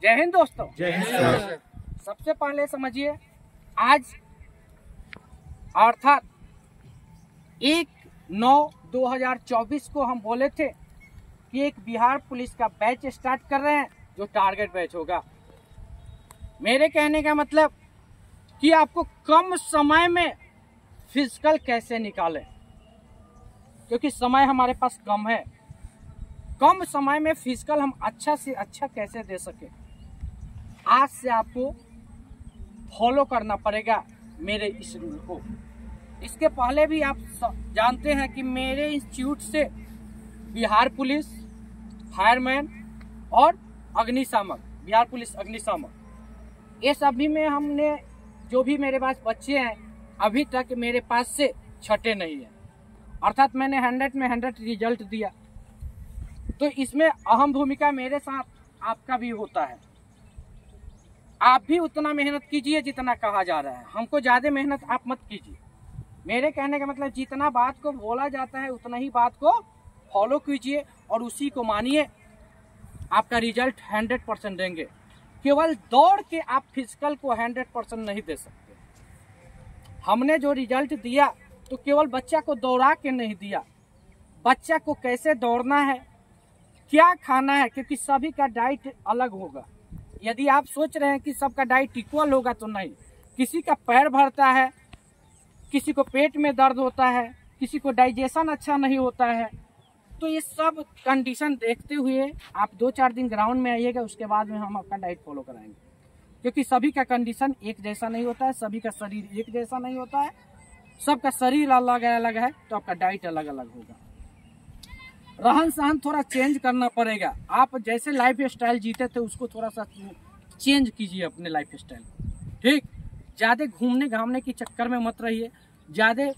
जय हिंद दोस्तों। जय हिंद। सबसे पहले समझिए, आज अर्थात 1/9/2024 को हम बोले थे कि एक बिहार पुलिस का बैच स्टार्ट कर रहे हैं जो टारगेट बैच होगा। मेरे कहने का मतलब कि आपको कम समय में फिजिकल कैसे निकालें, क्योंकि समय हमारे पास कम है। कम समय में फिजिकल हम अच्छा से अच्छा कैसे दे सके, आज से आपको फॉलो करना पड़ेगा मेरे इस रूल को। इसके पहले भी आप जानते हैं कि मेरे इंस्टीट्यूट से बिहार पुलिस फायरमैन और अग्निशामक, बिहार पुलिस अग्निशामक, ये सभी में हमने जो भी मेरे पास बच्चे हैं अभी तक मेरे पास से छटे नहीं है, अर्थात मैंने 100 में 100 रिजल्ट दिया। तो इसमें अहम भूमिका मेरे साथ आपका भी होता है। आप भी उतना मेहनत कीजिए जितना कहा जा रहा है, हमको ज़्यादा मेहनत आप मत कीजिए। मेरे कहने का मतलब जितना बात को बोला जाता है उतना ही बात को फॉलो कीजिए और उसी को मानिए, आपका रिजल्ट 100% देंगे। केवल दौड़ के आप फिजिकल को 100% नहीं दे सकते। हमने जो रिजल्ट दिया तो केवल बच्चा को दौड़ा के नहीं दिया, बच्चा को कैसे दौड़ना है, क्या खाना है, क्योंकि सभी का डाइट अलग होगा। यदि आप सोच रहे हैं कि सबका डाइट इक्वल होगा तो नहीं, किसी का पैर भरता है, किसी को पेट में दर्द होता है, किसी को डाइजेशन अच्छा नहीं होता है। तो ये सब कंडीशन देखते हुए आप 2-4 दिन ग्राउंड में आइएगा, उसके बाद में हम आपका डाइट फॉलो कराएंगे, क्योंकि सभी का कंडीशन एक जैसा नहीं होता है, सभी का शरीर एक जैसा नहीं होता है, सबका शरीर अलग अलग है, तो आपका डाइट अलग अलग होगा। रहन सहन थोड़ा चेंज करना पड़ेगा। आप जैसे लाइफ स्टाइल जीते थे उसको थोड़ा सा चेंज कीजिए अपने लाइफ स्टाइल, ठीक। ज़्यादा घूमने घामने के चक्कर में मत रहिए। ज़्यादा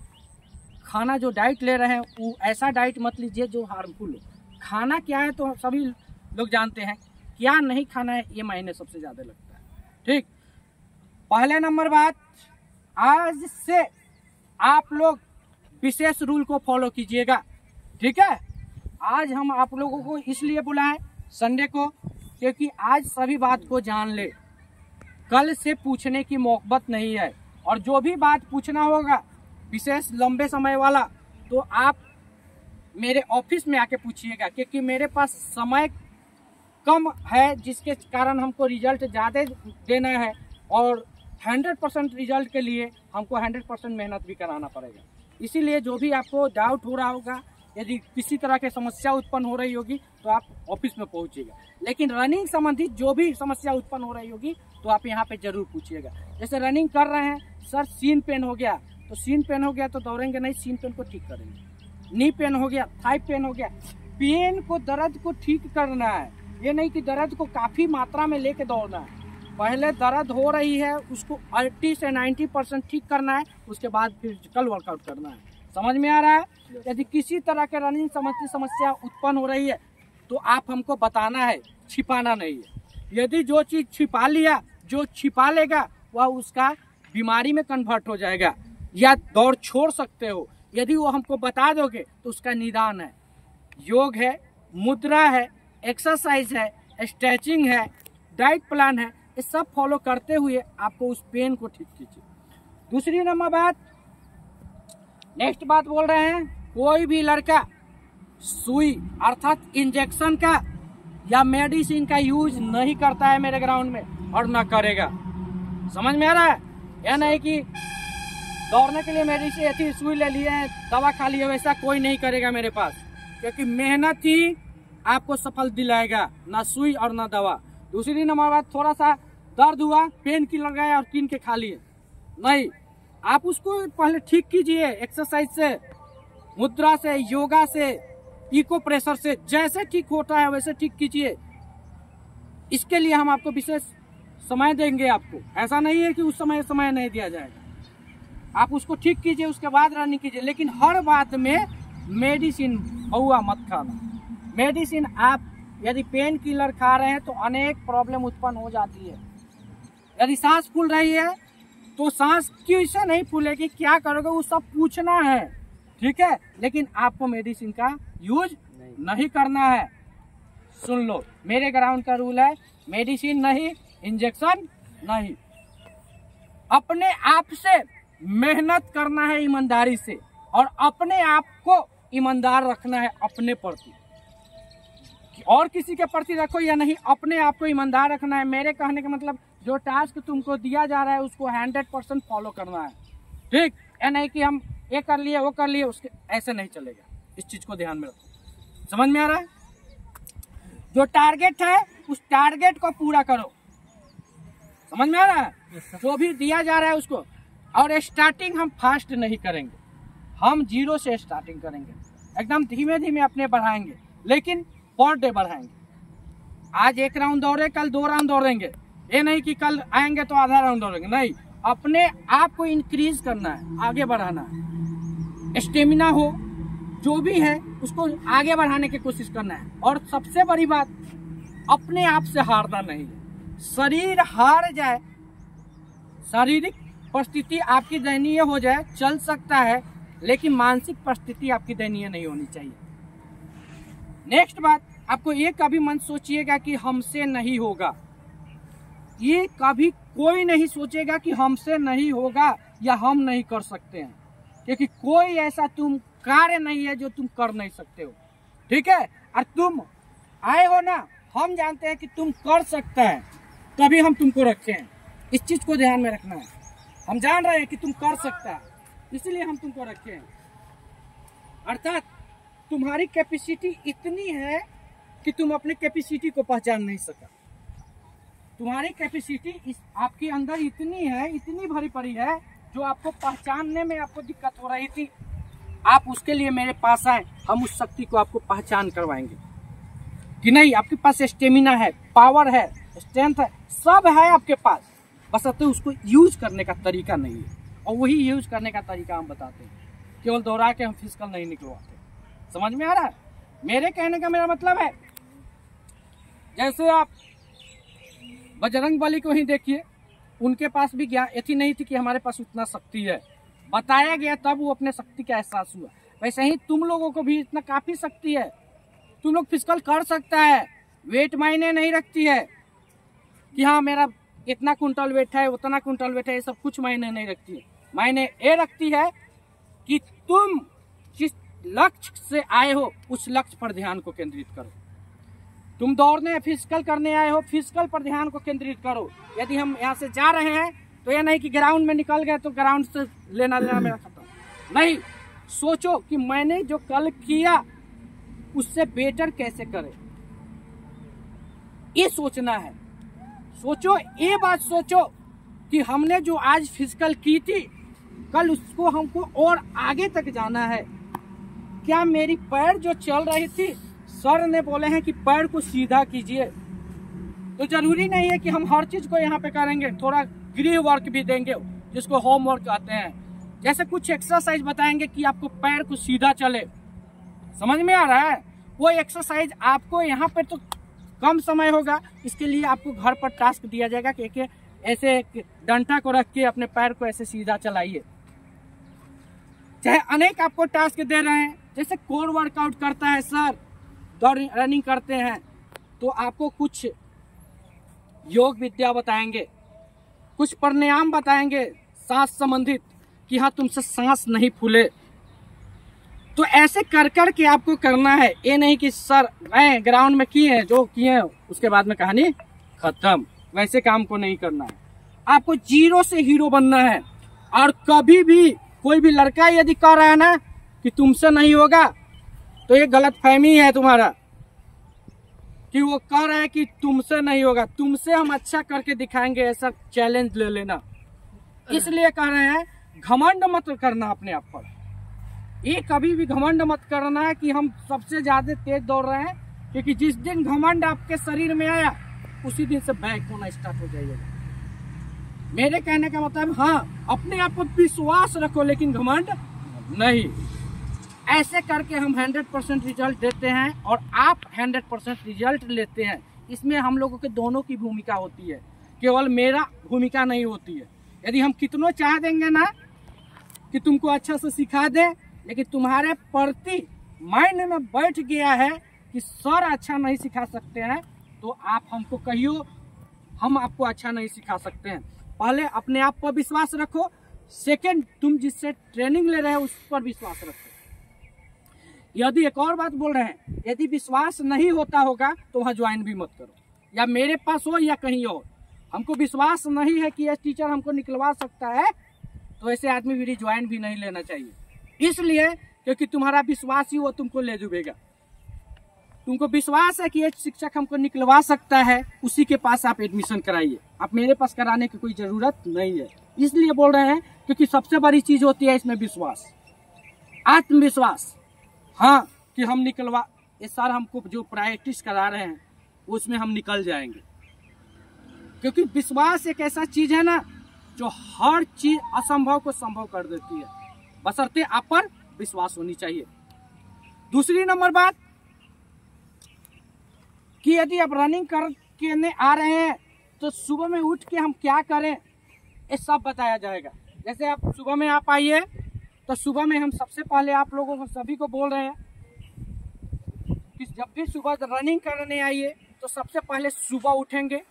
खाना जो डाइट ले रहे हैं वो ऐसा डाइट मत लीजिए जो हार्मफुल हो। खाना क्या है तो सभी लोग जानते हैं, क्या नहीं खाना है ये मायने सबसे ज़्यादा लगता है, ठीक। पहले नंबर बात, आज से आप लोग विशेष रूल को फॉलो कीजिएगा, ठीक है। आज हम आप लोगों को इसलिए बुलाएं संडे को, क्योंकि आज सभी बात को जान ले। कल से पूछने की मोहब्बत नहीं है, और जो भी बात पूछना होगा विशेष लंबे समय वाला तो आप मेरे ऑफिस में आके पूछिएगा, क्योंकि मेरे पास समय कम है जिसके कारण हमको रिजल्ट ज़्यादा देना है, और 100% रिजल्ट के लिए हमको 100% मेहनत भी कराना पड़ेगा। इसीलिए जो भी आपको डाउट हो रहा होगा, यदि किसी तरह की समस्या उत्पन्न हो रही होगी तो आप ऑफिस में पहुंचिएगा। लेकिन रनिंग संबंधित जो भी समस्या उत्पन्न हो रही होगी तो आप यहाँ पे जरूर पूछिएगा। जैसे रनिंग कर रहे हैं, सर सीन पेन हो गया, तो सीन पेन हो गया तो दौड़ेंगे नहीं, सीन पेन को ठीक करेंगे। नी पेन हो गया, थाई पेन हो गया, पेन को, दर्द को ठीक करना है। ये नहीं कि दर्द को काफ़ी मात्रा में लेके दौड़ना है। पहले दर्द हो रही है उसको 80 से 90% ठीक करना है, उसके बाद फिजिकल वर्कआउट करना है। समझ में आ रहा है? यदि किसी तरह के रनिंग संबंधी समस्या उत्पन्न हो रही है तो आप हमको बताना है, छिपाना नहीं है। यदि जो चीज़ छिपा लिया, जो छिपा लेगा वह उसका बीमारी में कन्वर्ट हो जाएगा, या दौड़ छोड़ सकते हो। यदि वो हमको बता दोगे तो उसका निदान है, योग है, मुद्रा है, एक्सरसाइज है, स्ट्रेचिंग है, डाइट प्लान है। ये सब फॉलो करते हुए आपको उस पेन को ठीक कीजिए। दूसरी नंबर बात, नेक्स्ट बात बोल रहे हैं, कोई भी लड़का सुई अर्थात इंजेक्शन का या मेडिसिन का यूज नहीं करता है मेरे ग्राउंड में, और ना करेगा। समझ में आ रहा है? यह नहीं कि दौड़ने के लिए मेडिसिन ऐसी सुई ले लिए, दवा खा लिए, वैसा कोई नहीं करेगा मेरे पास, क्योंकि मेहनत ही आपको सफल दिलाएगा, ना सुई और ना दवा। दूसरी नंबर बात, थोड़ा सा दर्द हुआ, पेन किलर गए और कीन के खा लिए, नहीं। आप उसको पहले ठीक कीजिए, एक्सरसाइज से, मुद्रा से, योगा से, इको प्रेशर से, जैसे ठीक होता है वैसे ठीक कीजिए। इसके लिए हम आपको विशेष समय देंगे। आपको ऐसा नहीं है कि उस समय नहीं दिया जाएगा। आप उसको ठीक कीजिए, उसके बाद रनिंग कीजिए, लेकिन हर बात में मेडिसिन हुआ मत खाना। मेडिसिन आप यदि पेन किलर खा रहे हैं तो अनेक प्रॉब्लम उत्पन्न हो जाती है। यदि सांस फूल रही है तो सांस कैसे नहीं फूलेगी, क्या करोगे, वो सब पूछना है, ठीक है। लेकिन आपको मेडिसिन का यूज नहीं करना है। सुन लो, मेरे ग्राउंड का रूल है, मेडिसिन नहीं, इंजेक्शन नहीं। अपने आप से मेहनत करना है ईमानदारी से, और अपने आप को ईमानदार रखना है अपने प्रति। और किसी के प्रति रखो या नहीं, अपने आप को ईमानदार रखना है। मेरे कहने का मतलब जो टास्क तुमको दिया जा रहा है उसको 100% फॉलो करना है, ठीक है? नहीं कि हम ये कर लिए वो कर लिए, उसके ऐसे नहीं चलेगा। इस चीज को ध्यान में रखो। समझ में आ रहा है? जो टारगेट है उस टारगेट को पूरा करो। समझ में आ रहा है? जो भी दिया जा रहा है उसको। और स्टार्टिंग हम फास्ट नहीं करेंगे, हम 0 से स्टार्टिंग करेंगे, एकदम धीमे धीमे अपने बढ़ाएंगे, लेकिन पर डे बढ़ाएंगे। आज 1 राउंड दौड़े, कल 2 राउंड दौड़ेंगे। ये नहीं कि कल आएंगे तो आधा राउंड दौड़ेंगे, नहीं। अपने आप को इंक्रीज करना है, आगे बढ़ाना है। स्टेमिना हो जो भी है उसको आगे बढ़ाने की कोशिश करना है। और सबसे बड़ी बात, अपने आप से हारना नहीं है। शरीर हार जाए, शारीरिक परिस्थिति आपकी दयनीय हो जाए, चल सकता है, लेकिन मानसिक परिस्थिति आपकी दयनीय नहीं होनी चाहिए। नेक्स्ट बात, आपको ये कभी मन सोचिएगा कि हमसे नहीं होगा। ये कभी कोई नहीं सोचेगा कि हमसे नहीं होगा या हम नहीं कर सकते हैं, क्योंकि कोई ऐसा तुम कार्य नहीं है जो तुम कर नहीं सकते हो, ठीक है? और तुम आए हो ना, हम जानते हैं कि तुम कर सकता है, तभी हम तुमको रखे हैं। इस चीज को ध्यान में रखना है। हम जान रहे हैं कि तुम कर सकता है, इसलिए हम तुमको रखे हैं। अर्थात तुम्हारी कैपेसिटी इतनी है कि तुम अपने कैपेसिटी को पहचान नहीं सका। तुम्हारी कैपेसिटी आपके अंदर इतनी है, इतनी भरी पड़ी है, जो आपको पहचानने में आपको दिक्कत हो रही थी। आप उसके लिए मेरे पास आए, हम उस शक्ति को आपको पहचान करवाएंगे कि नहीं, आपके पास स्टेमिना है, पावर है, स्ट्रेंथ है, सब है आपके पास, बस तो उसको यूज करने का तरीका नहीं है। और वही यूज करने का तरीका हम बताते हैं, केवल दोहरा के हम फिजिकल नहीं निकलवाते। समझ में आ रहा है? मेरे कहने का मेरा मतलब है, जैसे आप बजरंगबली को ही देखिए, उनके पास भी ज्ञान ऐसी नहीं थी कि हमारे पास उतना शक्ति है, बताया गया तब वो अपने शक्ति का एहसास हुआ। वैसे ही तुम लोगों को भी इतना काफी शक्ति है, तुम लोग फिजिकल कर सकता है। वेट मायने नहीं रखती है कि हाँ मेरा इतना कुंटल वेट है, उतना कुंटल वेट है, ये सब कुछ मायने नहीं रखती है। मायने ये रखती है कि तुम जिस लक्ष्य से आए हो उस लक्ष्य पर ध्यान को केंद्रित करो। तुम दौड़ने फिजिकल करने आए हो, फिजिकल पर ध्यान को केंद्रित करो। यदि हम यहाँ से जा रहे हैं तो यह नहीं कि ग्राउंड में निकल गए तो ग्राउंड से लेना मेरा खत्म। नहीं, सोचो कि मैंने जो कल किया उससे बेटर कैसे करें, ये सोचना है। सोचो, ये बात सोचो कि हमने जो आज फिजिकल की थी, कल उसको हमको और आगे तक जाना है। क्या मेरी पैर जो चल रही थी, सर ने बोले हैं कि पैर को सीधा कीजिए, तो जरूरी नहीं है कि हम हर चीज को यहाँ पे करेंगे, थोड़ा गृह वर्क भी देंगे जिसको होमवर्क कहते हैं। जैसे कुछ एक्सरसाइज बताएंगे कि आपको पैर को सीधा चले। समझ में आ रहा है? वो एक्सरसाइज आपको यहाँ पे तो कम समय होगा, इसके लिए आपको घर पर टास्क दिया जाएगा कि ऐसे डंडा को रख के अपने पैर को ऐसे सीधा चलाइए। चाहे अनेक आपको टास्क दे रहे हैं, जैसे कोर वर्कआउट करता है सर, दौड़ रनिंग करते हैं, तो आपको कुछ योग विद्या बताएंगे, कुछ प्राणायाम बताएंगे सांस संबंधित, कि हाँ तुमसे सांस नहीं फूले। तो ऐसे कर कर के आपको करना है। ये नहीं कि सर मैं ग्राउंड में किए जो किए उसके बाद में कहानी खत्म, वैसे काम को नहीं करना है। आपको 0 से हीरो बनना है। और कभी भी कोई भी लड़का यदि कह रहा है ना कि तुमसे नहीं होगा, तो ये गलत फहमी है तुम्हारा, कि वो कह रहा है कि तुमसे नहीं होगा, तुमसे हम अच्छा करके दिखाएंगे, ऐसा चैलेंज ले लेना। इसलिए कह रहे हैं घमंड मत करना अपने आप पर। ये कभी भी घमंड मत करना है कि हम सबसे ज्यादा तेज दौड़ रहे हैं, क्योंकि जिस दिन घमंड आपके शरीर में आया उसी दिन से बैक होना स्टार्ट हो जाएगा। मेरे कहने का मतलब, हाँ अपने आप पर विश्वास रखो, लेकिन घमंड नहीं। ऐसे करके हम 100% रिजल्ट देते हैं और आप 100% रिजल्ट लेते हैं। इसमें हम लोगों के दोनों की भूमिका होती है, केवल मेरा भूमिका नहीं होती है। यदि हम कितनों चाह देंगे ना कि तुमको अच्छा से सिखा दें, लेकिन तुम्हारे प्रति माइंड में बैठ गया है कि सर अच्छा नहीं सिखा सकते हैं, तो आप हमको कहियो, हम आपको अच्छा नहीं सिखा सकते हैं। पहले अपने आप पर विश्वास रखो, सेकंड तुम जिससे ट्रेनिंग ले रहे हो उस पर विश्वास रखो। यदि एक और बात बोल रहे हैं, यदि विश्वास नहीं होता होगा तो वहाँ ज्वाइन भी मत करो, या मेरे पास हो या कहीं और। हमको विश्वास नहीं है कि यह टीचर हमको निकलवा सकता है, तो ऐसे आदमी भी ज्वाइन भी नहीं लेना चाहिए। इसलिए क्योंकि तुम्हारा विश्वास ही वो तुमको ले डूबेगा। तुमको विश्वास है कि ये शिक्षक हमको निकलवा सकता है, उसी के पास आप एडमिशन कराइए। आप मेरे पास कराने की कोई जरूरत नहीं है। इसलिए बोल रहे हैं क्योंकि सबसे बड़ी चीज होती है इसमें विश्वास, आत्मविश्वास। हाँ कि हम निकलवा, ये सर हमको जो प्रैक्टिस करा रहे हैं उसमें हम निकल जाएंगे। क्योंकि विश्वास एक ऐसा चीज है ना जो हर चीज असंभव को संभव कर देती है, बशर्ते आप पर विश्वास होनी चाहिए। दूसरी नंबर बात कि यदि आप रनिंग करने आ रहे हैं तो सुबह में उठ के हम क्या करें, ये सब बताया जाएगा। जैसे आप सुबह में आप आइए तो सुबह में हम सबसे पहले आप लोगों को सभी को बोल रहे हैं कि जब भी सुबह रनिंग करने आइए तो सबसे पहले सुबह उठेंगे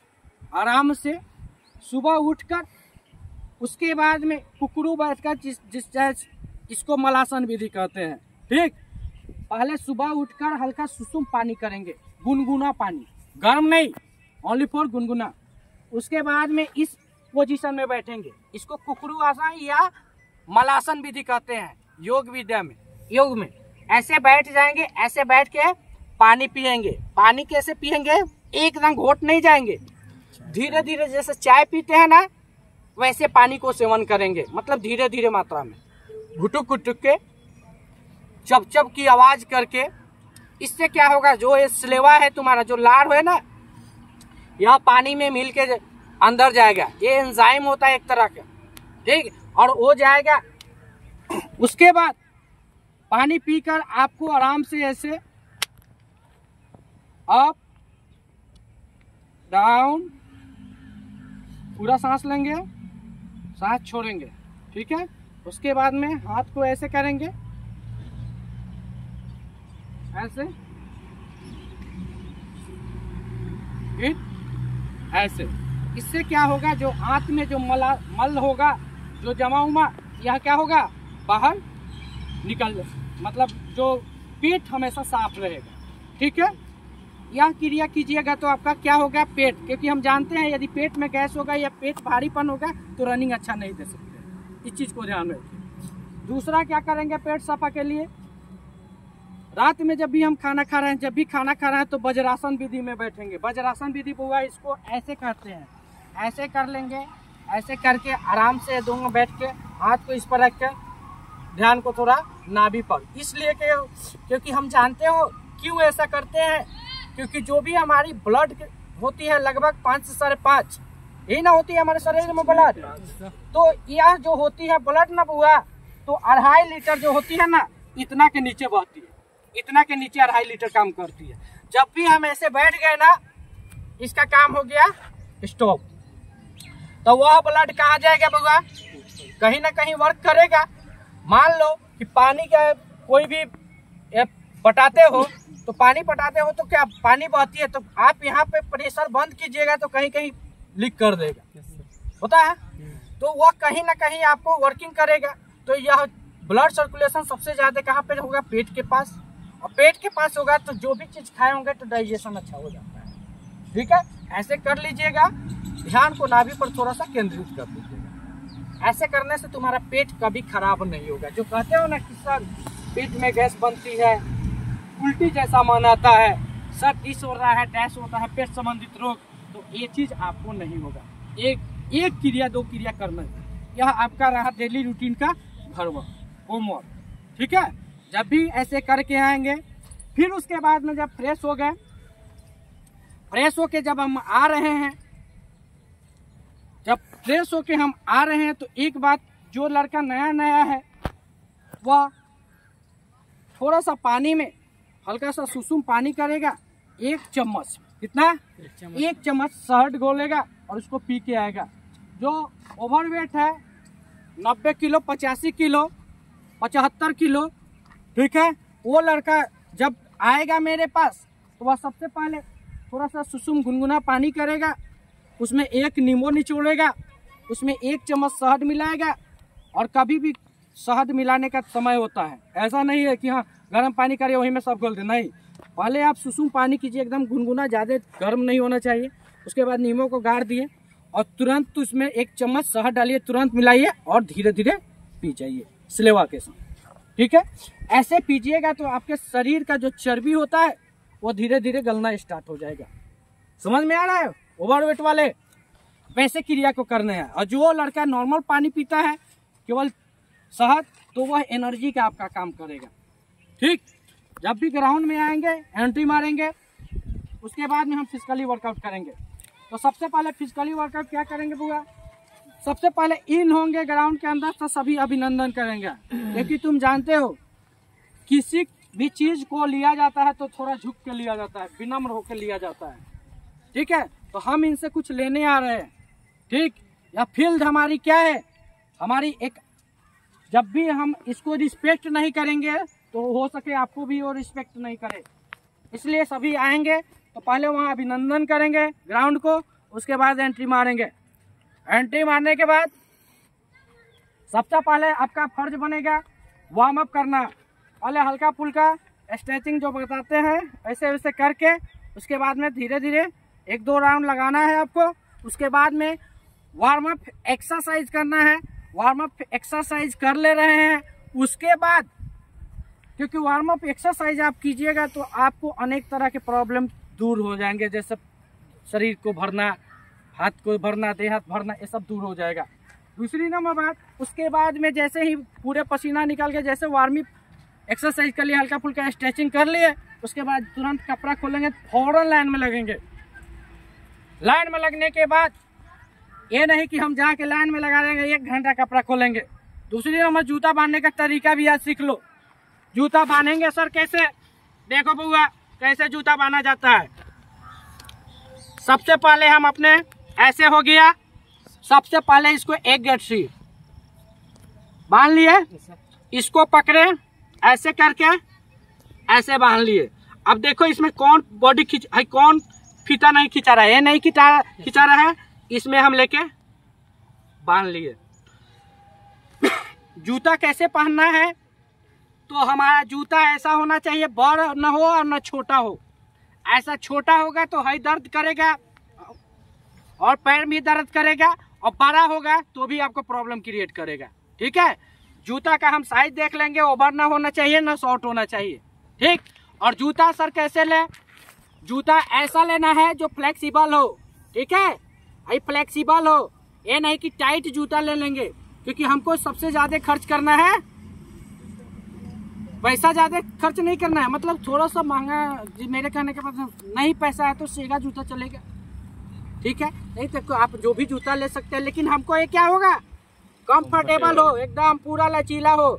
आराम से। सुबह उठकर उसके बाद में कुकरू बैठकर इसको मलासन विधि कहते हैं, ठीक। पहले सुबह उठकर हल्का सुसुम पानी करेंगे, गुनगुना पानी, गर्म नहीं, ओनली फॉर गुनगुना। उसके बाद में इस पोजीशन में बैठेंगे, इसको कुकरू आसन या मलासन विधि कहते हैं योग विद्या में। योग में ऐसे बैठ जाएंगे, ऐसे बैठ के पानी पिएंगे। पानी कैसे पिएंगे, एकदम घोट नहीं जाएंगे, धीरे धीरे जैसे चाय पीते हैं ना वैसे पानी को सेवन करेंगे, मतलब धीरे धीरे मात्रा में, घुटुक घुटुक के, चप चप की आवाज करके। इससे क्या होगा, जो ये स्लेवा है तुम्हारा, जो लार है ना, यह पानी में मिल के अंदर जाएगा। ये एंजाइम होता है एक तरह का, ठीक, और वो जाएगा। उसके बाद पानी पीकर आपको आराम से ऐसे अप डाउन पूरा सांस लेंगे, सांस छोड़ेंगे, ठीक है। उसके बाद में हाथ को ऐसे करेंगे, ऐसे, ऐसे। इससे क्या होगा, जो आंत में जो मल होगा, जो जमा उमा, यह क्या होगा, बाहर निकल, मतलब जो पेट हमेशा साफ रहेगा, ठीक है। यह क्रिया कीजिएगा तो आपका क्या होगा, पेट, क्योंकि हम जानते हैं यदि पेट में गैस होगा या पेट भारीपन होगा तो रनिंग अच्छा नहीं दे सकते। इस चीज को ध्यान रखिए। दूसरा क्या करेंगे पेट सफा के लिए, रात में जब भी हम खाना खा रहे हैं, जब भी खाना खा रहे हैं तो वज्रासन विधि में बैठेंगे। वज्रासन विधि हुआ, इसको ऐसे करते हैं, ऐसे कर लेंगे, ऐसे करके आराम से दोनों बैठ के हाथ को इस पर रख के ध्यान को थोड़ा नाभि पर, इसलिए क्योंकि हम जानते हो क्यों ऐसा करते हैं, क्योंकि जो भी हमारी ब्लड होती है लगभग 5 से 5.5 यही ना होती है हमारे शरीर में ब्लड, तो यह जो होती है ब्लड ना बुआ, तो 2.5 लीटर जो होती है ना, इतना के नीचे बहती है, इतना के नीचे 2.5 लीटर काम करती है। जब भी हम ऐसे बैठ गए ना, इसका काम हो गया स्टॉप, तो वह ब्लड कहाँ जाएगा बुआ, कहीं ना कहीं वर्क करेगा। मान लो कि पानी का कोई भी पटाते हो, तो पानी पटाते हो तो क्या पानी बहती है, तो आप यहाँ पे प्रेशर बंद कीजिएगा तो कहीं कहीं लीक कर देगा, होता है, तो वह कहीं ना कहीं आपको वर्किंग करेगा। तो यह ब्लड सर्कुलेशन सबसे ज्यादा कहाँ पे होगा, पेट के पास, और पेट के पास होगा तो जो भी चीज खाए होंगे तो डाइजेशन अच्छा हो जाता है, ठीक है। ऐसे कर लीजिएगा, ध्यान को नाभि पर थोड़ा सा केंद्रित कर दीजिएगा। ऐसे करने से तुम्हारा पेट कभी खराब नहीं होगा। जो कहते हो ना कि सर पेट में गैस बनती है, उल्टी जैसा मन आता है, सर डिस हो रहा है, डैश होता है, पेट संबंधित रोग, तो ये चीज आपको नहीं होगा। एक क्रिया 2 क्रिया करना है, यह आपका रहा डेली रूटीन का घर वर्क, होमवर्क, ठीक है। जब भी ऐसे करके आएंगे, फिर उसके बाद में जब फ्रेश हो गए, फ्रेश होके जब हम आ रहे हैं, जब फ्रेश होके हम आ रहे हैं तो एक बात, जो लड़का नया नया है वह थोड़ा सा पानी में हल्का सा सुसुम पानी करेगा, 1 चम्मच, कितना, 1 चम्मच शहद घोलेगा और उसको पी के आएगा। जो ओवरवेट है 90 किलो, 85 किलो, 75 किलो, ठीक है, वो लड़का जब आएगा मेरे पास तो वह सबसे पहले थोड़ा सा सुसुम गुनगुना पानी करेगा, उसमें एक नींबू निचोड़ेगा, उसमें 1 चम्मच शहद मिलाएगा। और कभी भी शहद मिलाने का समय होता है, ऐसा नहीं है कि हाँ गर्म पानी करिए वहीं में सब घोल दे, नहीं। पहले आप सुसुम पानी कीजिए, एकदम गुनगुना, ज़्यादा गर्म नहीं होना चाहिए। उसके बाद नींबू को गाड़ दिए और तुरंत उसमें 1 चम्मच शहद डालिए, तुरंत मिलाइए और धीरे धीरे पी जाइए सिलेवा के साथ, ठीक है। ऐसे पीजिएगा तो आपके शरीर का जो चर्बी होता है वो धीरे धीरे गलना स्टार्ट हो जाएगा। समझ में आ रहा है? ओवरवेट वाले वैसे क्रिया को करने हैं। और जो लड़का नॉर्मल पानी पीता है केवल शहद, तो वह एनर्जी का आपका काम करेगा, ठीक। जब भी ग्राउंड में आएंगे एंट्री मारेंगे, उसके बाद में हम फिजिकली वर्कआउट करेंगे। तो सबसे पहले फिजिकली वर्कआउट क्या करेंगे बुआ? सबसे पहले इन होंगे ग्राउंड के अंदर तो सभी अभिनंदन करेंगे, क्योंकि तुम जानते हो किसी भी चीज को लिया जाता है तो थोड़ा झुक के लिया जाता है, विनम्र होकर लिया जाता है, ठीक है। तो हम इनसे कुछ लेने आ रहे हैं, ठीक। या फील्ड हमारी क्या है, हमारी एक, जब भी हम इसको रिस्पेक्ट नहीं करेंगे तो हो सके आपको भी वो रिस्पेक्ट नहीं करे। इसलिए सभी आएंगे तो पहले वहाँ अभिनंदन करेंगे ग्राउंड को, उसके बाद एंट्री मारेंगे। एंट्री मारने के बाद सबसे पहले आपका फर्ज बनेगा वार्म अप करना। पहले हल्का फुल्का स्ट्रेचिंग जो बताते हैं ऐसे वैसे करके, उसके बाद में धीरे धीरे 1-2 राउंड लगाना है आपको। उसके बाद में वार्म अप एक्सरसाइज करना है। वार्म अप एक्सरसाइज कर ले रहे हैं, उसके बाद क्योंकि वार्म अप एक्सरसाइज आप कीजिएगा तो आपको अनेक तरह के प्रॉब्लम दूर हो जाएंगे, जैसे शरीर को भरना, हाथ को भरना, देह हाथ भरना, ये सब दूर हो जाएगा। दूसरी नंबर बात, उसके बाद में जैसे ही पूरे पसीना निकल के जैसे वार्म अप एक्सरसाइज कर लिए, हल्का फुल्का स्ट्रेचिंग कर लिए, उसके बाद तुरंत कपड़ा खोलेंगे, फौरन लाइन में लगेंगे। लाइन में लगने के बाद ये नहीं कि हम जाके लाइन में लगा देंगे 1 घंटा कपड़ा खोलेंगे। दूसरी नंबर, जूता बांधने का तरीका भी आज सीख लो। जूता बांधेंगे सर कैसे, देखो बुआ कैसे जूता बांधा जाता है। सबसे पहले हम अपने ऐसे हो गया, सबसे पहले इसको एक गठरी बांध लिए, इसको पकड़े ऐसे करके ऐसे बांध लिए। अब देखो इसमें कौन बॉडी खींच, कौन फीता नहीं खींचा रहा है, ये नहीं खींचा रहा है, इसमें हम लेके बांध लिए। जूता कैसे पहनना है, तो हमारा जूता ऐसा होना चाहिए बड़ा न हो और न छोटा हो। ऐसा छोटा होगा तो है दर्द करेगा और पैर भी दर्द करेगा, और बड़ा होगा तो भी आपको प्रॉब्लम क्रिएट करेगा, ठीक है। जूता का हम साइज देख लेंगे, ओवर ना होना चाहिए ना शॉर्ट होना चाहिए, ठीक। और जूता सर कैसे ले, जूता ऐसा लेना है जो फ्लेक्सिबल हो, ठीक है। भाई फ्लेक्सिबल हो, ये नहीं कि टाइट जूता ले लेंगे, क्योंकि हमको सबसे ज्यादा खर्च करना है, पैसा ज्यादा खर्च नहीं करना है। मतलब थोड़ा सा महंगा, मेरे कहने के बाद नहीं पैसा है तो सेगा जूता चलेगा, ठीक है। नहीं तो आप जो भी जूता ले सकते हैं, लेकिन हमको ये क्या होगा, कंफर्टेबल हो, एकदम पूरा लचीला हो,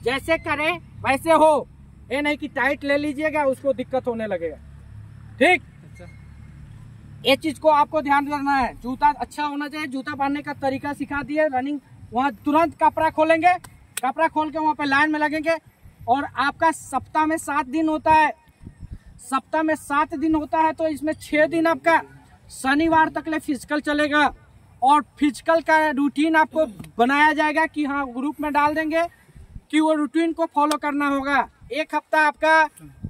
जैसे करे वैसे हो। ये नहीं कि टाइट ले लीजिएगा उसको दिक्कत होने लगेगा, ठीक। ये चीज को आपको ध्यान रखना है। जूता अच्छा होना चाहिए। जूता बांधने का तरीका सिखा दिए, रनिंग, वहाँ तुरंत कपड़ा खोलेंगे, कपड़ा खोल के वहाँ पे लाइन में लगेंगे। और आपका सप्ताह में 7 दिन होता है, सप्ताह में 7 दिन होता है, तो इसमें 6 दिन आपका शनिवार तक ले फिजिकल चलेगा। और फिजिकल का रूटीन आपको बनाया जाएगा कि हाँ ग्रुप में डाल देंगे कि वो रूटीन को फॉलो करना होगा। 1 हफ्ता आपका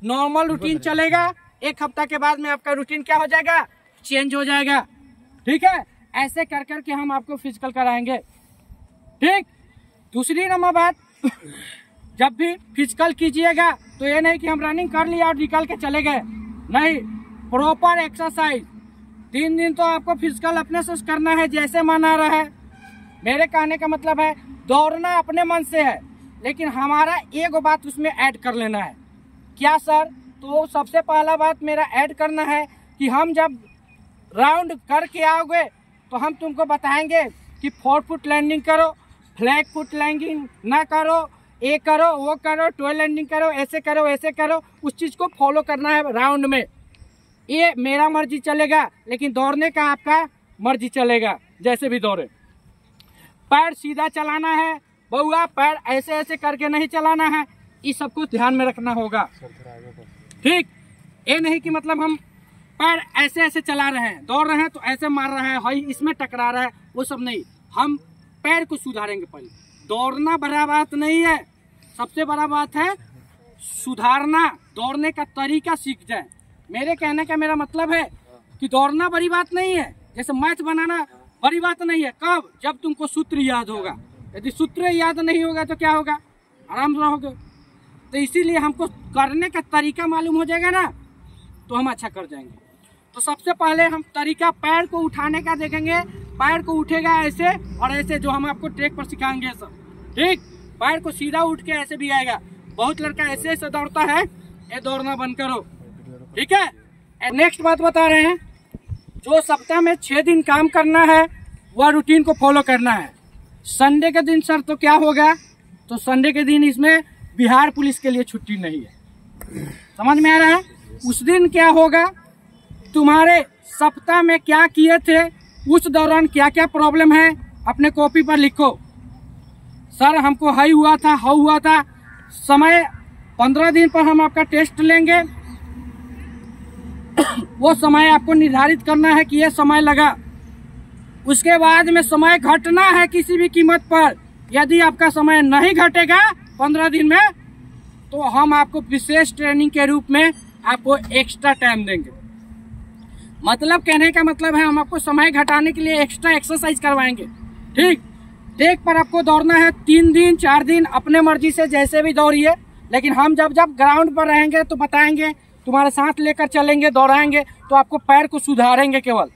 नॉर्मल रूटीन चलेगा, 1 हफ्ता के बाद में आपका रूटीन क्या हो जाएगा, चेंज हो जाएगा, ठीक है। ऐसे कर करके हम आपको फिजिकल कराएंगे, ठीक। दूसरी नंबर बात, जब भी फिजिकल कीजिएगा तो ये नहीं कि हम रनिंग कर लिया और निकल के चले गए, नहीं, प्रॉपर एक्सरसाइज 3 दिन तो आपको फिजिकल अपने से करना है, जैसे मन आ रहा है। मेरे कहने का मतलब है दौड़ना अपने मन से है, लेकिन हमारा एक बात उसमें ऐड कर लेना है। क्या सर? तो सबसे पहला बात मेरा ऐड करना है कि हम जब राउंड करके आओगे तो हम तुमको बताएंगे कि 4 फुट लैंडिंग करो, फ्लैग फुट लैंडिंग ना करो, ये करो वो करो, टॉय लैंडिंग करो, ऐसे करो ऐसे करो। उस चीज को फॉलो करना है राउंड में। ये मेरा मर्जी चलेगा, लेकिन दौड़ने का आपका मर्जी चलेगा, जैसे भी दौड़े। पैर सीधा चलाना है बहुआ, पैर ऐसे ऐसे करके नहीं चलाना है, इस सबको ध्यान में रखना होगा, ठीक। ये नहीं कि मतलब हम पैर ऐसे ऐसे चला रहे हैं, दौड़ रहे हैं तो ऐसे मार रहा है, हाई इसमें टकरा रहा है, वो सब नहीं। हम पैर को सुधारेंगे। पहले दौड़ना बड़ा बात नहीं है, सबसे बड़ा बात है सुधारना, दौड़ने का तरीका सीख जाए। मेरे कहने का मेरा मतलब है कि दौड़ना बड़ी बात नहीं है, जैसे मैथ बनाना बड़ी बात नहीं है। कब? जब तुमको सूत्र याद होगा। यदि सूत्र याद नहीं होगा तो क्या होगा? आराम रहोगे। तो इसीलिए हमको करने का तरीका मालूम हो जाएगा ना, तो हम अच्छा कर जाएंगे। तो सबसे पहले हम तरीका पैर को उठाने का देखेंगे। पैर को उठेगा ऐसे और ऐसे, जो हम आपको ट्रैक पर सिखाएंगे सब, ठीक। पैर को सीधा उठ के ऐसे भी आएगा। बहुत लड़का ऐसे ऐसे दौड़ता है, ये दौड़ना बंद करो, ठीक है। नेक्स्ट बात बता रहे हैं, जो सप्ताह में 6 दिन काम करना है वह रूटीन को फॉलो करना है। संडे के दिन सर तो क्या होगा? तो संडे के दिन इसमें बिहार पुलिस के लिए छुट्टी नहीं है, समझ में आ रहा है? उस दिन क्या होगा, तुम्हारे सप्ताह में क्या किए थे, उस दौरान क्या क्या प्रॉब्लम है, अपने कॉपी पर लिखो। सर हमको हाई हुआ था, हाउ हुआ था। समय 15 दिन पर हम आपका टेस्ट लेंगे। वो समय आपको निर्धारित करना है कि ये समय लगा। उसके बाद में समय घटना है किसी भी कीमत पर। यदि आपका समय नहीं घटेगा 15 दिन में, तो हम आपको विशेष ट्रेनिंग के रूप में आपको एक्स्ट्रा टाइम देंगे। मतलब कहने का मतलब है, हम आपको समय घटाने के लिए एक्स्ट्रा एक्सरसाइज करवाएंगे, ठीक। ट्रैक पर आपको दौड़ना है 3 दिन 4 दिन, अपने मर्जी से जैसे भी दौड़िए। लेकिन हम जब जब ग्राउंड पर रहेंगे तो बताएंगे, तुम्हारे साथ लेकर चलेंगे, दौड़ाएंगे, तो आपको पैर को सुधारेंगे केवल,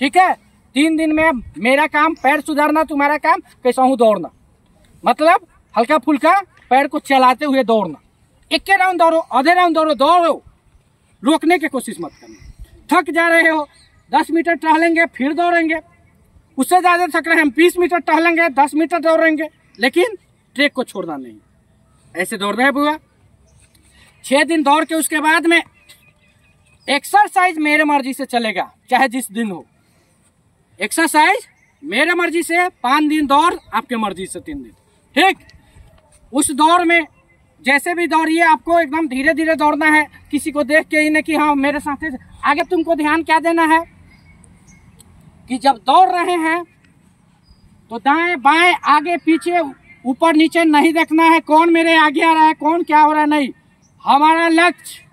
ठीक है। 3 दिन में मेरा काम पैर सुधारना, तुम्हारा काम कैसा हूँ दौड़ना। मतलब हल्का फुल्का पैर को चलाते हुए दौड़ना। एक राउंड दौड़ो, आधे राउंड दौड़ो, दौड़ो, रोकने की कोशिश मत करना। थक जा रहे हो 10 मीटर टहलेंगे फिर दौड़ेंगे, उससे ज्यादा थक रहे हैं हम 20 मीटर टहलेंगे, 10 मीटर दौड़ेंगे, लेकिन ट्रैक को छोड़ना नहीं। ऐसे दौड़ना है बुआ। 6 दिन दौड़ के उसके बाद में एक्सरसाइज मेरे मर्जी से चलेगा, चाहे जिस दिन हो। एक्सरसाइज मेरे मर्जी से 5 दिन दौड़, आपके मर्जी से 3 दिन, ठीक। उस दौड़ में जैसे भी दौड़िए, आपको एकदम धीरे धीरे दौड़ना है, किसी को देख के ही नहीं कि हाँ मेरे साथ। आगे तुमको ध्यान क्या देना है कि जब दौड़ रहे हैं तो दाएं बाएं आगे पीछे ऊपर नीचे नहीं देखना है, कौन मेरे आगे आ रहा है, कौन क्या हो रहा है, नहीं। हमारा लक्ष्य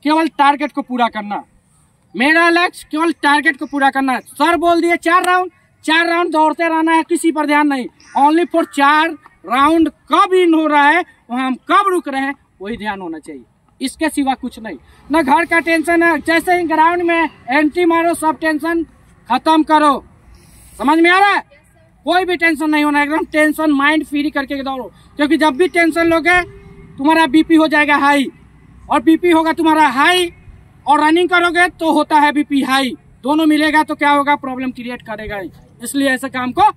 केवल टारगेट को पूरा करना। मेरा लक्ष्य केवल टारगेट को पूरा करना है। सर बोल दिए 4 राउंड दौड़ते रहना है, किसी पर ध्यान नहीं। ओनली फॉर 4 राउंड कब इन हो रहा है, वहां हम कब रुक रहे हैं, वही ध्यान होना चाहिए। इसके सिवा कुछ नहीं। न घर का टेंशन है, जैसे ही ग्राउंड में एंट्री मारो सब टेंशन खत्म करो। समझ में आ रहा है? कोई भी टेंशन नहीं होना, एकदम टेंशन माइंड फ्री करके दौड़ो। क्योंकि जब भी टेंशन लोगे तुम्हारा बीपी हो जाएगा हाई, और बीपी होगा तुम्हारा हाई, और रनिंग करोगे तो होता है बीपी हाई। दोनों मिलेगा तो क्या होगा, प्रॉब्लम क्रिएट करेगा। इसलिए ऐसे काम को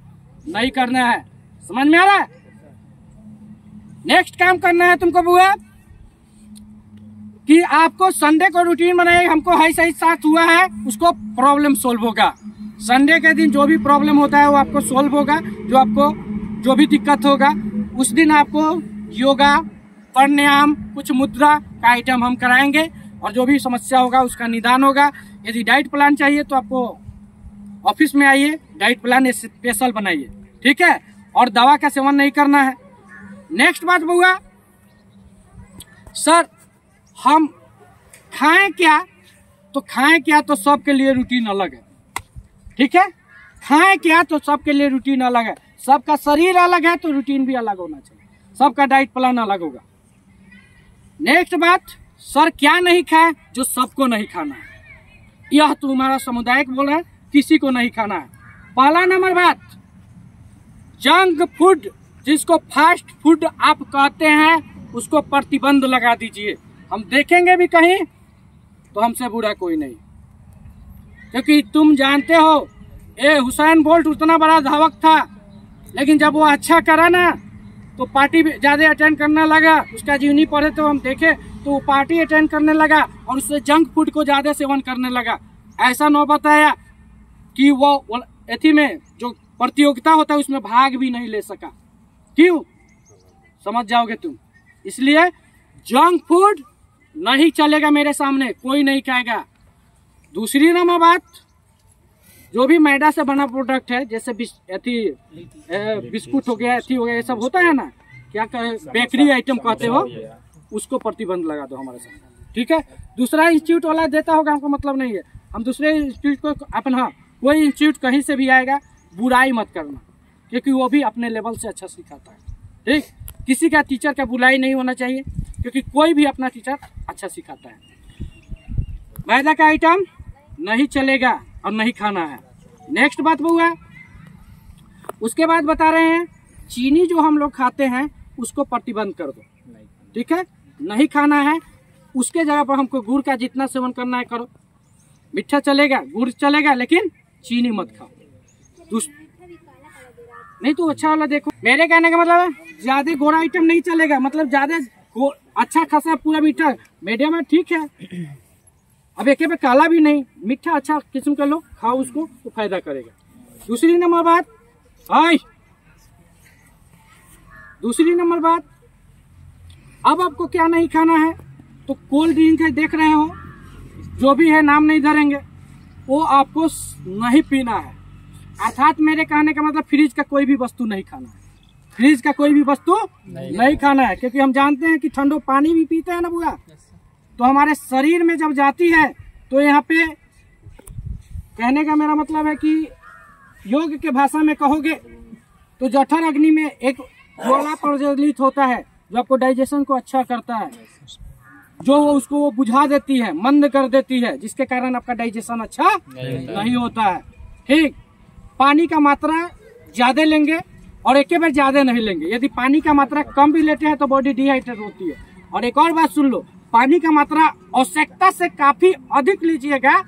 नहीं करना है। समझ में आ रहा है? नेक्स्ट काम करना है तुमको बुआ कि आपको संडे को रूटीन बनाए। हमको हाई सही साथ हुआ है, उसको प्रॉब्लम सोल्व होगा। संडे के दिन जो भी प्रॉब्लम होता है वो आपको सोल्व होगा। जो आपको जो भी दिक्कत होगा उस दिन आपको योगा, प्राणायाम, कुछ मुद्रा का आइटम हम कराएंगे, और जो भी समस्या होगा उसका निदान होगा। यदि डाइट प्लान चाहिए तो आपको ऑफिस में आइए, डाइट प्लान स्पेशल बनाइए, ठीक है। और दवा का सेवन नहीं करना है। नेक्स्ट बात बुआ, सर हम खाएं क्या? तो खाएं क्या तो सबके लिए रूटीन अलग है, ठीक है। खाएं क्या तो सबके लिए रूटीन अलग है। सबका शरीर अलग है तो रूटीन भी अलग होना चाहिए, सबका डाइट प्लान अलग होगा। नेक्स्ट बात, सर क्या नहीं खाए? जो सबको नहीं खाना है, यह तुम्हारा सामुदायिक बोल रहा है, किसी को नहीं खाना है। पहला नंबर बात, जंक फूड, जिसको फास्ट फूड आप कहते हैं, उसको प्रतिबंध लगा दीजिए। हम देखेंगे भी कहीं तो हमसे बुरा कोई नहीं, क्योंकि तुम जानते हो हुसैन बोल्ट उतना बड़ा धावक था, लेकिन जब वो अच्छा करा ना तो पार्टी ज्यादा अटेंड करने लगा। उसका जीवनी पढ़े तो हम देखे तो वो पार्टी अटेंड करने लगा और उससे जंक फूड को ज्यादा सेवन करने लगा। ऐसा नौबत आया कि वो एथी में जो प्रतियोगिता होता है उसमें भाग भी नहीं ले सका। क्यों? समझ जाओगे तुम। इसलिए जंक फूड नहीं चलेगा मेरे सामने, कोई नहीं खाएगा। दूसरी नंबर बात, जो भी मैदा से बना प्रोडक्ट है, जैसे बिस्कुट हो गया, एथी हो गया, ये सब होता है ना, क्या बेकरी आइटम कहते हो, उसको प्रतिबंध लगा दो हमारे साथ, ठीक है। दूसरा इंस्टीट्यूट वाला देता होगा, हमको मतलब नहीं है, हम दूसरे इंस्टीट्यूट को अपना, कोई इंस्टीट्यूट कहीं से भी आएगा बुराई मत करना, क्योंकि वो भी अपने लेवल से अच्छा सिखाता है, ठीक। किसी का टीचर का बुराई नहीं होना चाहिए, क्योंकि कोई भी अपना टीचर अच्छा सिखाता है। मैदा का आइटम नहीं चलेगा और नहीं खाना है। नेक्स्ट बात हुआ, उसके बाद बता रहे हैं चीनी जो हम लोग खाते हैं उसको प्रतिबंध कर दो, ठीक है, नहीं खाना है। उसके जगह पर हमको गुड़ का जितना सेवन करना है करो, मीठा चलेगा, गुड़ चलेगा, लेकिन चीनी मत खाओ। नहीं तो अच्छा वाला देखो। मेरे कहने का मतलब है ज्यादा गोरा आइटम नहीं चलेगा, मतलब ज्यादा अच्छा खासा पूरा मीठा मीडियम है, ठीक है। अब एक पे काला भी नहीं, मीठा अच्छा किस्म का लो, खाओ उसको, तो फायदा करेगा। दूसरी नंबर बात, अब आपको क्या नहीं खाना है, तो कोल्ड ड्रिंक है, देख रहे हो, जो भी है नाम नहीं धरेंगे, वो आपको नहीं पीना है। अर्थात मेरे कहने का मतलब फ्रिज का कोई भी वस्तु नहीं खाना है, फ्रिज का कोई भी वस्तु नहीं खाना है, क्योंकि हम जानते हैं कि ठंडो पानी भी पीते हैं ना बुआ, तो हमारे शरीर में जब जाती है तो यहाँ पे कहने का मेरा मतलब है कि योग के भाषा में कहोगे तो जठर अग्नि में एक ज्वाला प्रज्वलित होता है, जो आपको डाइजेशन को अच्छा करता है, जो उसको वो बुझा देती है, मंद कर देती है, जिसके कारण आपका डाइजेशन अच्छा नहीं होता है, ठीक। पानी का मात्रा ज्यादा लेंगे और एक बार ज्यादा नहीं लेंगे। यदि पानी का मात्रा कम भी लेते हैं तो बॉडी डिहाइड्रेट होती है। और एक और बात सुन लो, पानी का मात्रा आवश्यकता से काफी अधिक लीजिएगा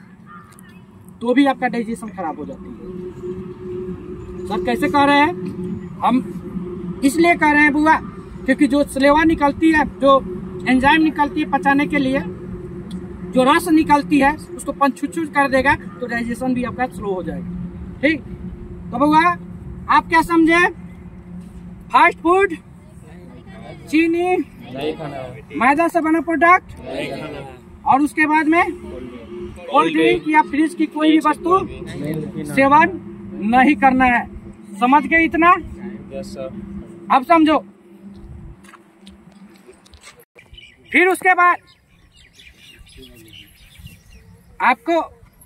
तो भी आपका डाइजेशन खराब हो जाती है। सर कैसे कह रहे हैं हम? इसलिए कह रहे हैं बुआ, क्योंकि जो स्लेवा निकलती है, जो एंजाइम निकलती है पचाने के लिए, जो रस निकलती है, उसको पंचुचू कर देगा तो डाइजेशन भी आपका स्लो हो जाएगा, ठीक। तो बुआ आप क्या समझे? फास्ट फूड, चीनी, मैदा से बना प्रोडक्ट, और उसके बाद में कोल्ड ड्रिंक या फ्रिज की कोई भी वस्तु सेवन नहीं करना है। समझ गए इतना? अब समझो। फिर उसके बाद आपको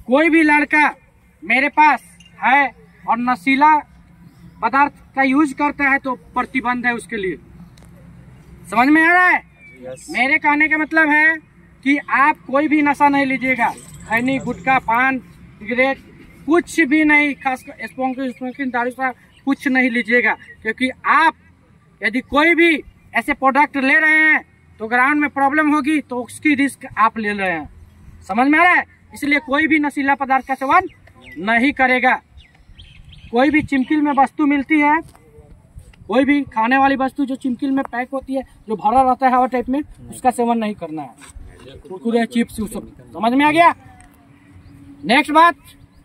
कोई भी लड़का मेरे पास है और नशीला पदार्थ का यूज करता है तो प्रतिबंध है उसके लिए। समझ में आ रहा है? मेरे कहने का मतलब है कि आप कोई भी नशा नहीं लीजिएगा, खैनी, गुटखा, पान, सिगरेट, कुछ भी नहीं, खासकर स्मोकिंग, दारू सा कुछ नहीं लीजिएगा, क्योंकि आप यदि कोई भी ऐसे प्रोडक्ट ले रहे हैं तो ग्राउंड में प्रॉब्लम होगी, तो उसकी रिस्क आप ले रहे हैं। समझ में आ रहा है? इसलिए कोई भी नशीला पदार्थ का सेवन नहीं करेगा। कोई भी चिमकिल में वस्तु मिलती है, कोई भी खाने वाली वस्तु जो चिमकिल में पैक होती है, जो भरा रहता है हवा टाइप में, उसका सेवन नहीं करना है। कुरकुरे, चिप्स, सब समझ में आ गया? नेक्स्ट बात,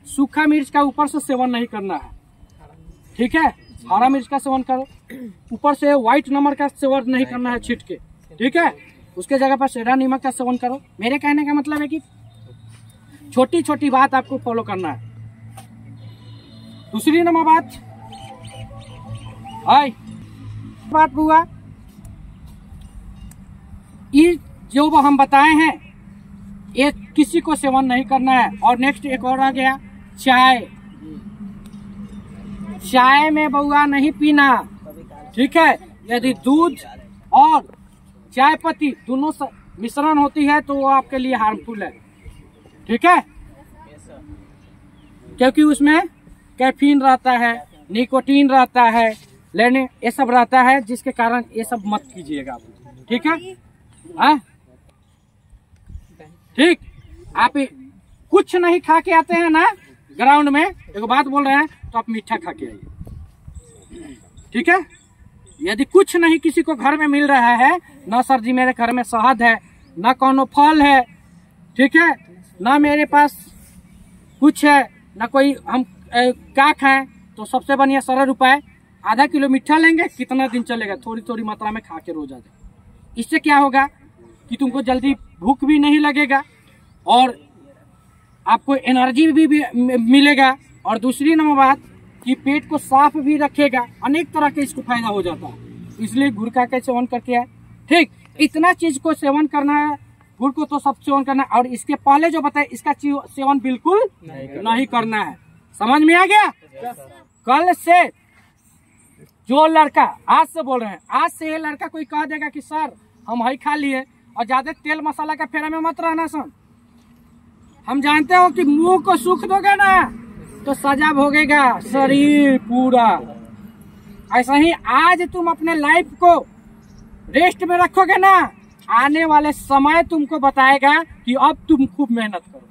सूखा मिर्च का ऊपर से सेवन नहीं करना है, ठीक है। हरा मिर्च का सेवन करो, ऊपर से व्हाइट नमक का सेवन नहीं करना है छीट के, ठीक है। उसके जगह पर सेधा नमक का सेवन करो। मेरे कहने का मतलब है कि छोटी छोटी बात आपको फॉलो करना है। दूसरी नंबर बात हुआ, ये जो हम बताए हैं ये किसी को सेवन नहीं करना है। और नेक्स्ट एक और आ गया, चाय में बउआ नहीं पीना, ठीक है। यदि दूध और चाय पत्ती दोनों मिश्रण होती है तो वो आपके लिए हार्मफुल है, ठीक है, क्योंकि उसमें कैफीन रहता है, निकोटीन रहता है, लेने ये सब रहता है, जिसके कारण ये सब मत कीजिएगा आप, ठीक है। ठीक, आप कुछ नहीं खा के आते हैं ना ग्राउंड में, एक बात बोल रहे हैं तो आप मीठा खा के आइए, ठीक है। यदि कुछ नहीं किसी को घर में मिल रहा है, ना सर जी मेरे घर में शहद है, ना कोनो फल है, ठीक है, ना मेरे पास कुछ है, ना कोई हम क्या खाएं, तो सबसे बढ़िया सरल उपाय, आधा किलो मीठा लेंगे, कितना दिन चलेगा, थोड़ी थोड़ी मात्रा में खा के रोज आ जाए। इससे क्या होगा कि तुमको जल्दी भूख भी नहीं लगेगा और आपको एनर्जी भी मिलेगा, और दूसरी नंबर बात कि पेट को साफ भी रखेगा। अनेक तरह के इसको फायदा हो जाता है, इसलिए गुड़ का के सेवन करके है। ठीक, इतना चीज को सेवन करना है, गुड़ को तो सब सेवन करना है, और इसके पहले जो बताए इसका सेवन बिल्कुल नहीं करना है। समझ में आ गया? कल से जो लड़का, आज से बोल रहे हैं, आज से ये लड़का कोई कह देगा कि सर हम हई खा लिए, और ज्यादा तेल मसाला का फेरा में मत रहना सन। हम जानते हो कि मुंह को सूख दोगे ना तो सजा भोगेगा शरीर पूरा। ऐसा ही आज तुम अपने लाइफ को रेस्ट में रखोगे ना, आने वाले समय तुमको बताएगा कि अब तुम खूब मेहनत करो,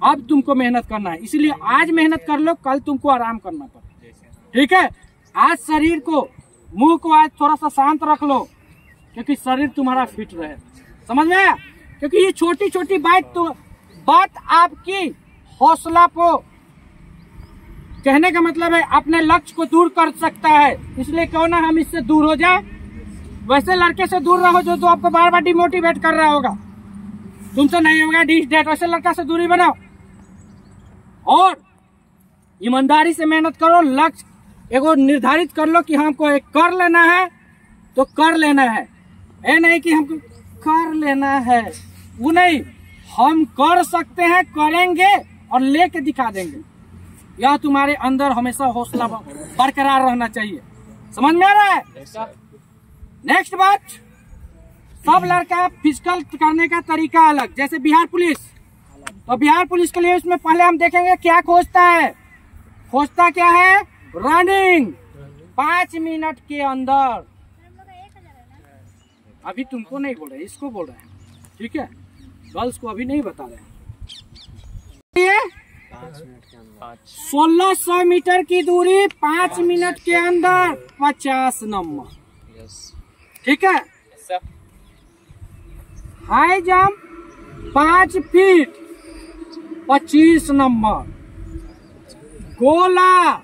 अब तुमको मेहनत करना है। इसलिए आज मेहनत कर लो, कल तुमको आराम करना पड़ेगा। ठीक है, आज शरीर को, मुंह को आज थोड़ा सा शांत रख लो, क्योंकि शरीर तुम्हारा फिट रहे। समझ में आया? क्योंकि ये छोटी छोटी बात आपकी हौसला को, कहने का मतलब है अपने लक्ष्य को दूर कर सकता है। इसलिए क्यों ना हम इससे दूर हो जाए। वैसे लड़के से दूर रहो जो तो आपको बार बार डिमोटिवेट कर रहा होगा, तुमसे नहीं होगा डिस डेट, वैसे लड़का से दूरी बनाओ और ईमानदारी से मेहनत करो। लक्ष्य एगो निर्धारित कर लो कि हमको एक कर लेना है तो कर लेना है, ये नहीं कि हमको कर लेना है, वो नहीं। हम कर सकते हैं, करेंगे और लेके दिखा देंगे। यह तुम्हारे अंदर हमेशा हौसला बरकरार रहना चाहिए। समझ में आ रहा है? नेक्स्ट बात, सब लड़का फिजिकल करने का तरीका अलग। जैसे बिहार पुलिस, तो बिहार पुलिस के लिए उसमें पहले हम देखेंगे क्या खोजता है। खोजता क्या है? रनिंग 5 मिनट के अंदर। अभी तुमको नहीं बोल रहे, इसको बोल रहे हैं। ठीक है, गर्ल्स को अभी नहीं बता रहे। 1600 मीटर की दूरी 5 मिनट के अंदर 50 नंबर। ठीक है, हाई जंप 5 फीट 25 नंबर, गोला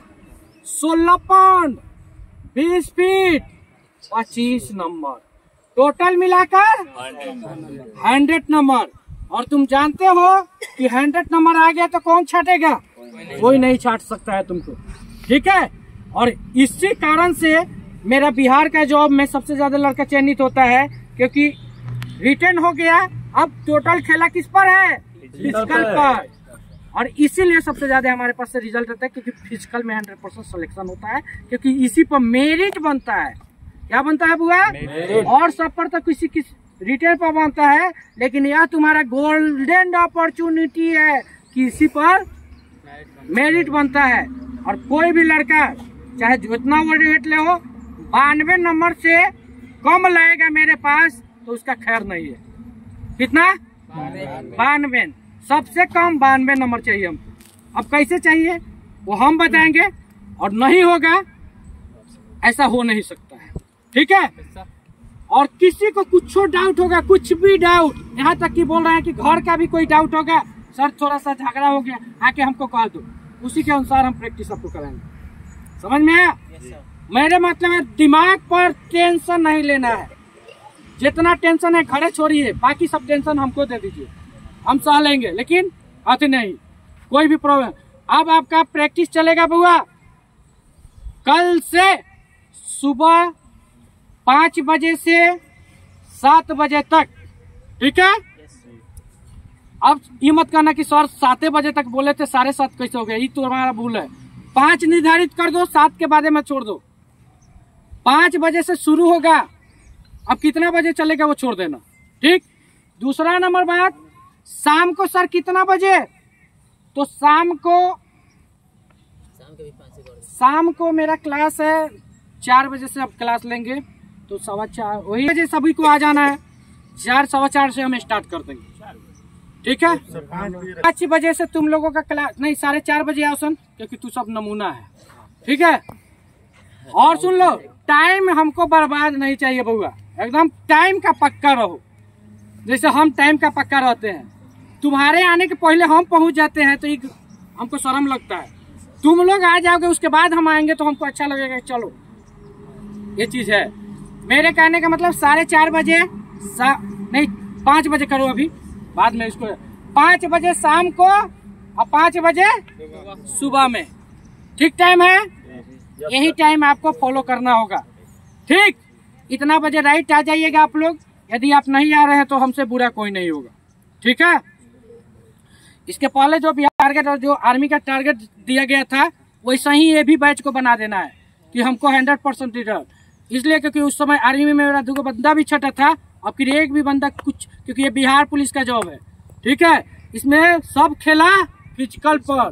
16 पाउंड 20 फीट 25 नंबर, टोटल मिलाकर 100 नंबर। और तुम जानते हो कि 100 नंबर आ गया तो कौन छाटेगा? कोई नहीं छाट सकता है तुमको। ठीक है, और इसी कारण से मेरा बिहार का जॉब में सबसे ज्यादा लड़का चयनित होता है, क्योंकि रिटर्न हो गया। अब टोटल खेला किस पर है? फिजिकल पर। और इसीलिए सबसे ज्यादा हमारे पास से रिजल्ट आता है, क्योंकि फिजिकल में 100% सिलेक्शन होता है, क्योंकि इसी पर मेरिट बनता है। क्या बनता है बुआ? और सब पर तो किसी रिटेल पर बनता है, लेकिन यह तुम्हारा गोल्डन अपॉर्चुनिटी है कि इसी पर मेरिट बनता है। और कोई भी लड़का चाहे जितना वेट ले हो, 92 नंबर से कम लाएगा मेरे पास तो उसका खैर नहीं है। कितना? 92, सबसे कम 92 नंबर चाहिए हमको। अब कैसे चाहिए वो हम बताएंगे, और नहीं होगा ऐसा हो नहीं सकता है। ठीक है, और किसी को कुछ डाउट होगा, कुछ भी डाउट, यहाँ तक कि बोल रहे हैं कि घर का भी कोई डाउट होगा, सर थोड़ा सा झगड़ा हो गया, आके हमको कह दो, उसी के अनुसार हम प्रैक्टिस आपको कराएंगे। समझ में आया? मेरे मतलब है दिमाग पर टेंशन नहीं लेना है। जितना टेंशन है घरे छोड़िए, बाकी सब टेंशन हमको दे दीजिए, हम सह लेंगे। लेकिन आते नहीं कोई भी प्रॉब्लम। अब आपका प्रैक्टिस चलेगा बुआ कल से सुबह 5 बजे से 7 बजे तक। ठीक है, अब ये मत कहना कि सर 7 बजे तक बोले थे 7:30 कैसे हो गया, ये तो हमारा भूल है। 5 निर्धारित कर दो, 7 के बाद में छोड़ दो। 5 बजे से शुरू होगा, अब कितना बजे चलेगा वो छोड़ देना। ठीक, दूसरा नंबर बात, शाम को सर कितना बजे? तो शाम को मेरा क्लास है 4 बजे से, अब क्लास लेंगे तो 4:15 वही बजे सभी को आ जाना है। 4, 4:15 से हम स्टार्ट कर देंगे। ठीक है, 5 बजे से तुम लोगों का क्लास नहीं, 4:30 बजे आओ सन, क्योंकि तू सब नमूना है। ठीक है, और सुन लो, टाइम हमको बर्बाद नहीं चाहिए बउआ, एकदम टाइम का पक्का रहो। जैसे हम टाइम का पक्का रहते हैं, तुम्हारे आने के पहले हम पहुंच जाते हैं तो हमको शर्म लगता है। तुम लोग आ जाओगे उसके बाद हम आएंगे तो हमको अच्छा लगेगा, चलो ये चीज है। मेरे कहने का मतलब 4:30 बजे नहीं 5 बजे करो, अभी बाद में इसको 5 बजे शाम को और 5 बजे सुबह में। ठीक टाइम है, यही टाइम आपको फॉलो करना होगा। ठीक, इतना बजे राइट आ जाइएगा आप लोग। यदि आप नहीं आ रहे हैं तो हमसे बुरा कोई नहीं होगा। ठीक है, इसके पहले जो बिहार टारगेट और जो आर्मी का टारगेट दिया गया था वैसा ही ये भी बैच को बना देना है कि हमको 100% रिजल्ट। इसलिए क्योंकि उस समय आर्मी में मेरा 2 बंदा भी छटा था और फिर एक भी बंदा कुछ, क्योंकि ये बिहार पुलिस का जॉब है। ठीक है, इसमें सब खेला फिजिकल पर,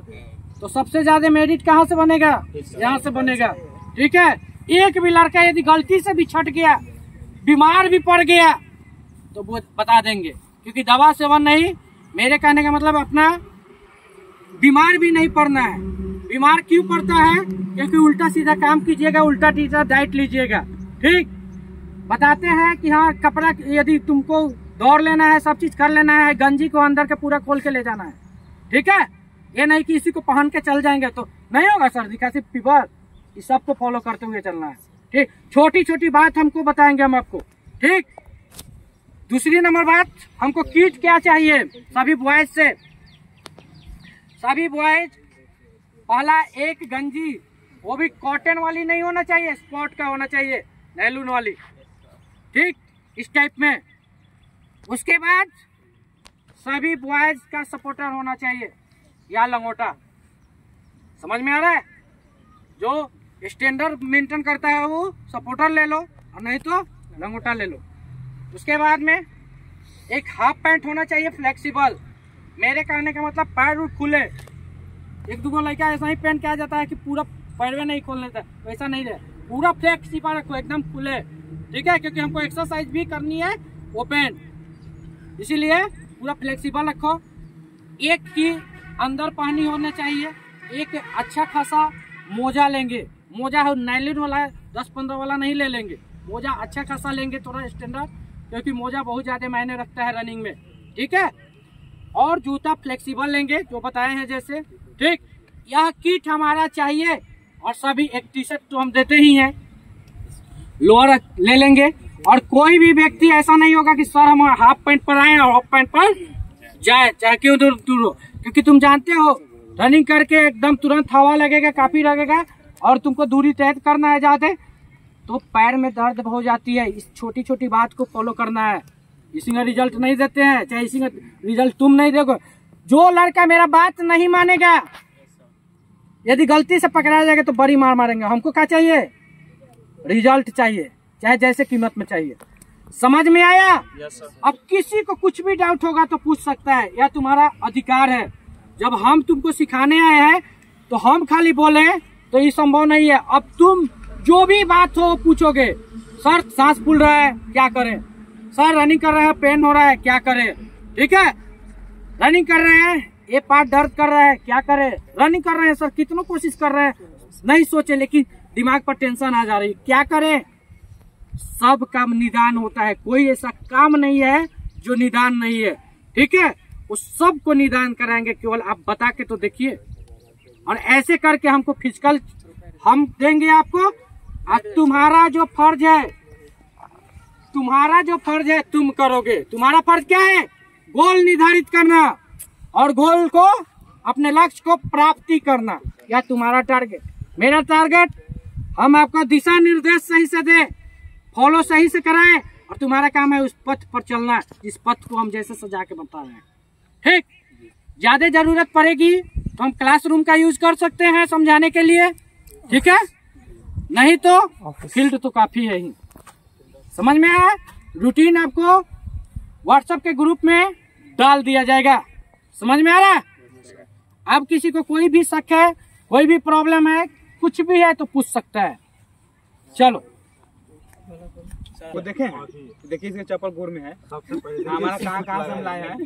तो सबसे ज्यादा मेरिट कहाँ से बनेगा? यहाँ से बनेगा। ठीक है, एक भी लड़का यदि गलती से भी छट गया, बीमार भी पड़ गया तो वो बता देंगे, क्योंकि दवा सेवन नहीं। मेरे कहने का मतलब अपना बीमार भी नहीं पड़ना है। बीमार क्यों पड़ता है? क्योंकि उल्टा सीधा काम कीजिएगा, उल्टा सीधा डाइट लीजिएगा। ठीक, बताते हैं कि हाँ कपड़ा यदि तुमको दौड़ लेना है, सब चीज कर लेना है, गंजी को अंदर के पूरा खोल के ले जाना है। ठीक है, ये नहीं कि इसी को पहन के चल जाएंगे तो नहीं होगा। सर्दी खांसी फीवर इस सबको फॉलो करते हुए चलना है। ठीक, छोटी छोटी बात हमको बताएंगे हम आपको। ठीक, दूसरी नंबर बात, हमको किट क्या चाहिए सभी बॉयज से। सभी बॉयज पहला एक गंजी, वो भी कॉटन वाली नहीं होना चाहिए, स्पॉट का होना चाहिए, नैलून वाली। ठीक, इस टाइप में। उसके बाद सभी बॉयज का सपोर्टर होना चाहिए या लंगोटा। समझ में आ रहा है? जो स्टैंडर्ड मेंटेन करता है वो सपोर्टर ले लो और नहीं तो लंगोटा ले लो। उसके बाद में एक हाफ पैंट होना चाहिए फ्लेक्सिबल। मेरे कहने का मतलब पैर उठ खुले। एक दो लड़का ऐसा ही पहन के आ जाता है कि पूरा पैरवे नहीं खोल लेता, वैसा नहीं रहे, पूरा फ्लेक्सिबल रखो, एकदम खुले। ठीक है, क्योंकि हमको एक्सरसाइज भी करनी है ओपन, इसीलिए पूरा फ्लेक्सिबल रखो। एक की अंदर पहनी होना चाहिए, एक अच्छा खासा मोजा लेंगे। मोजा हो नायलॉन वाला 10-15 वाला नहीं ले लेंगे, मोजा अच्छा खासा लेंगे, थोड़ा स्टैंडर्ड, क्योंकि मोजा बहुत ज्यादा मायने रखता है रनिंग में। ठीक है, और जूता फ्लेक्सिबल लेंगे जो बताए हैं जैसे। ठीक, यह किट हमारा चाहिए। और सभी एक टी शर्ट तो हम देते ही हैं, लोअर ले लेंगे। और कोई भी व्यक्ति ऐसा नहीं होगा कि सर हम हाफ पैंट पर आए और हाफ पैंट पर जाए, चाहे क्यों दूर हो, क्योंकि तुम जानते हो रनिंग करके एकदम तुरंत हवा लगेगा, काफी लगेगा, और तुमको दूरी तय करना है ज्यादा, तो पैर में दर्द हो जाती है। इस छोटी छोटी बात को फॉलो करना है। इसी में रिजल्ट नहीं देते हैं, चाहे इसी में रिजल्ट तुम नहीं देखो। जो लड़का मेरा बात नहीं मानेगा, यदि गलती से पकड़ाया जाएगा तो बड़ी मार मारेंगे। हमको क्या चाहिए? रिजल्ट चाहिए, चाहे जैसे कीमत में चाहिए। समझ में आया? अब किसी को कुछ भी डाउट होगा तो पूछ सकता है, यह तुम्हारा अधिकार है। जब हम तुमको सिखाने आए हैं तो हम खाली बोले तो ये संभव नहीं है। अब तुम जो भी बात हो पूछोगे। सर सांस फूल रहा है, क्या करें? सर रनिंग कर रहे हैं, पेन हो रहा है, क्या करें? ठीक है, रनिंग कर रहे हैं, ये पार्ट दर्द कर रहा है, क्या करें? रनिंग कर रहे हैं सर, कितनों कोशिश कर रहे हैं, नहीं सोचे, लेकिन दिमाग पर टेंशन आ जा रही, क्या करें? सब का निदान होता है, कोई ऐसा काम नहीं है जो निदान नहीं है। ठीक है, उस सब को निदान कराएंगे, केवल आप बता के तो देखिए। और ऐसे करके हमको फिजिकल हम देंगे आपको। और तुम्हारा जो फर्ज है तुम करोगे। तुम्हारा फर्ज क्या है? गोल निर्धारित करना और गोल को, अपने लक्ष्य को प्राप्ति करना। या तुम्हारा टारगेट, मेरा टारगेट, हम आपको दिशा निर्देश सही से दें, फॉलो सही से कराएं, और तुम्हारा काम है उस पथ पर चलना, जिस पथ को हम जैसे सजा के बता रहे हैं। ठीक, ज्यादा जरूरत पड़ेगी तो हम क्लासरूम का यूज कर सकते हैं समझाने के लिए। ठीक है, नहीं तो फील्ड तो काफी है ही। समझ में आया? रूटीन आपको व्हाट्सएप के ग्रुप में डाल दिया जाएगा। समझ में आ रहा है? अब किसी को कोई भी शक है, कोई भी प्रॉब्लम है, कुछ भी है तो पूछ सकता है। चलो वो देखिए इसके चप्पल गोर में है, हमारा कहाँ से हम लाए हैं।